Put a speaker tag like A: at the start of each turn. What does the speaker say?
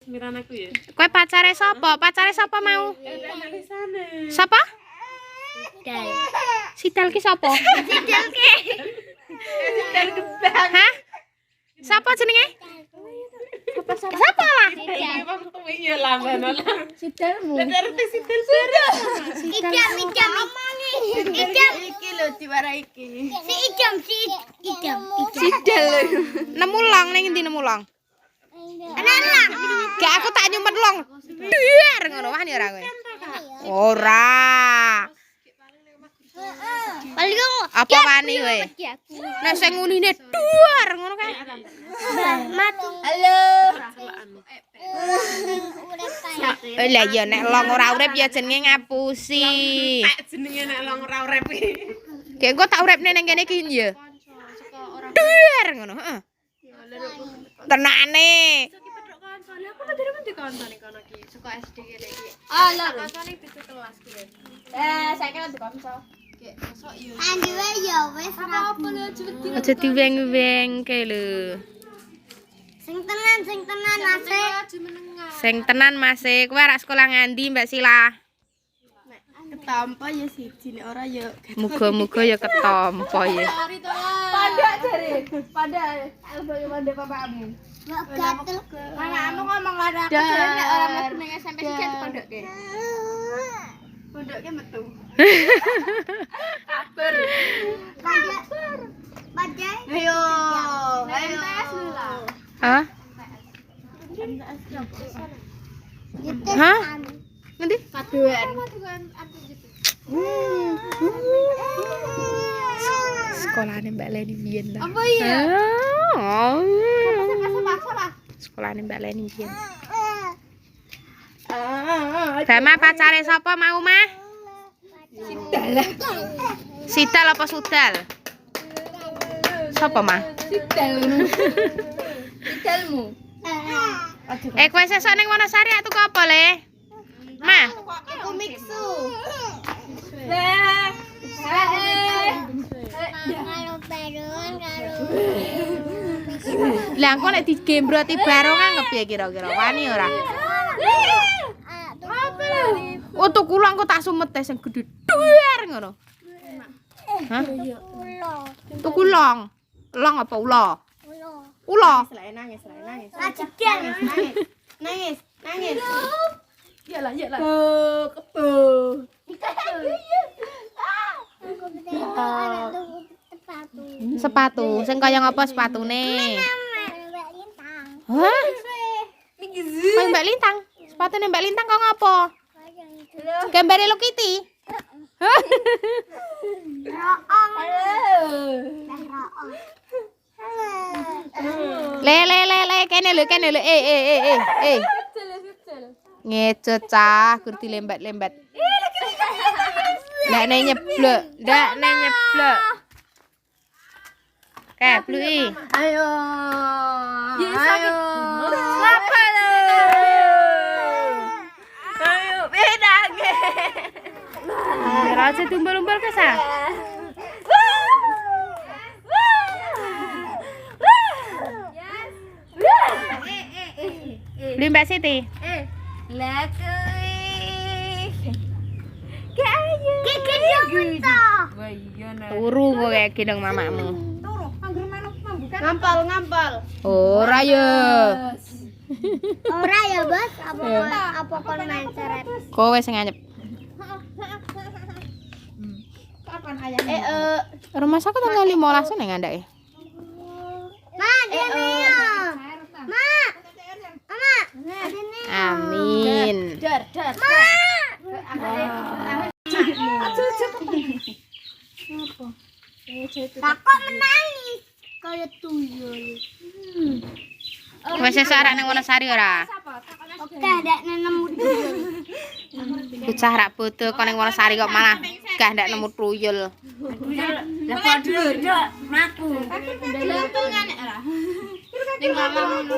A: semiran aku ya.
B: Kowe pacare sapa? Pacare sapa mau? Sapa?
C: Dal.
B: Sidal ki sapa?
C: Sidal ke.
A: Sidal gebang.
B: Hah? Sapa jenenge? Sapa lah?
A: Iki wong tuwi ya lambanan.
C: Sidalmu.
A: Ngerti sidal bareng.
C: Idam. Idam.
A: Iki lho diwara iki.
C: Si idam.
B: Sidal. Nemu long ning endi nemu long?
C: Anak.
B: Gak aku tak nyumpet long. Duar ngono wani ora kowe. Ora.
C: Paling
B: Apa wani kowe? Nek sing ngunine duar ngono kae.
C: mati.
A: Halo.
B: Lah ya nek long ora urip ya jenenge ngapusi.
A: Tak jenenge nek long ora urip iki.
B: Kayak engko tak uripne ning kene iki ya. Duar ngono, heeh. Tenane.
A: Aku tadi mesti kontone kono iki, suka SD kene iki.
C: Alah.
A: Kontone pitu kelas iki.
C: Saya kira dikonco. Andiwe ya wis apa lho judi.
B: Aja diweng-wengke lho.
C: Sing tenan Mas.
B: Sing tenan Mas, kowe arek sekolah ngandi Mbak Sila?
A: Ketampa ya siji nek ora ya.
B: Muga-muga ya ketampa ya.
A: Pada jare. Pada bagaimana bapakmu?
C: Mbak gatel.
A: Anakmu ngomong lara aku jare nek ora mlebu ning SMP siji pondoke. Pondoke metu. Kabar.
C: Pada.
A: Ayo.
B: Hah? Hah? Ngendi?
A: Paduan.
B: Sekolahane Mbak Leni biyen ta.
A: Apa iya?
B: Sekolahane Mbak Leni biyen. Dama pacare sapa mau mah?
A: Sidal.
B: Sidal apa sudal? Sapa mah?
A: Sidal. Sidalmu.
B: Kowe sesuk ning Wonosari aku kok apa le? Mah,
A: Aku mixu.
B: lah engko nek digembroti barong anggap ya kira-kira wani ora? Oh tuku long kok tak sumete sing gedhe duar ngono. Hah? Tuku long. Long apa ula? Ula.
A: Nangis. Nangis. Iyalah. Kebo.
B: Sepatu. Sing kaya ngapa sepatune? Hah? Kaya Mbak Lintang. Sepatune Mbak Lintang kok ngapa? Gambare Hello Kitty. Hah? Le kene lho. Ngecut cah gur dilembat-lembat. Ndak nek nyeblek. Oke, Blui.
A: Ayo. Ayo, beda ge.
B: Raja tumbal-umbal ke sa? Beli Mbak Siti.
A: Lah kuwi.
B: Turu kok kayak gendong mamamu.
A: Ngampal.
B: Ora ya.
C: Ora ya, Bos. Apa kon main seret?
B: Kowe sing anyep.
A: Kapan ayah?
B: Rumah sakit tanggal 15 ning andake.
C: Ma, dene. Ma. Mama. Dene.
B: Amin.
A: Dar.
C: Kok menangis kayak tuyul.
B: Wes sesuk arek ning Wonosari ora?
C: Oke, ndak nemu tuyul.
B: Bocah rak bodo kok ning Wonosari kok malah gak ndak nemu tuyul.
A: Lah kok dhuwur, Dok. Mlaku. Jantungan ora. Ning ngomong ngono.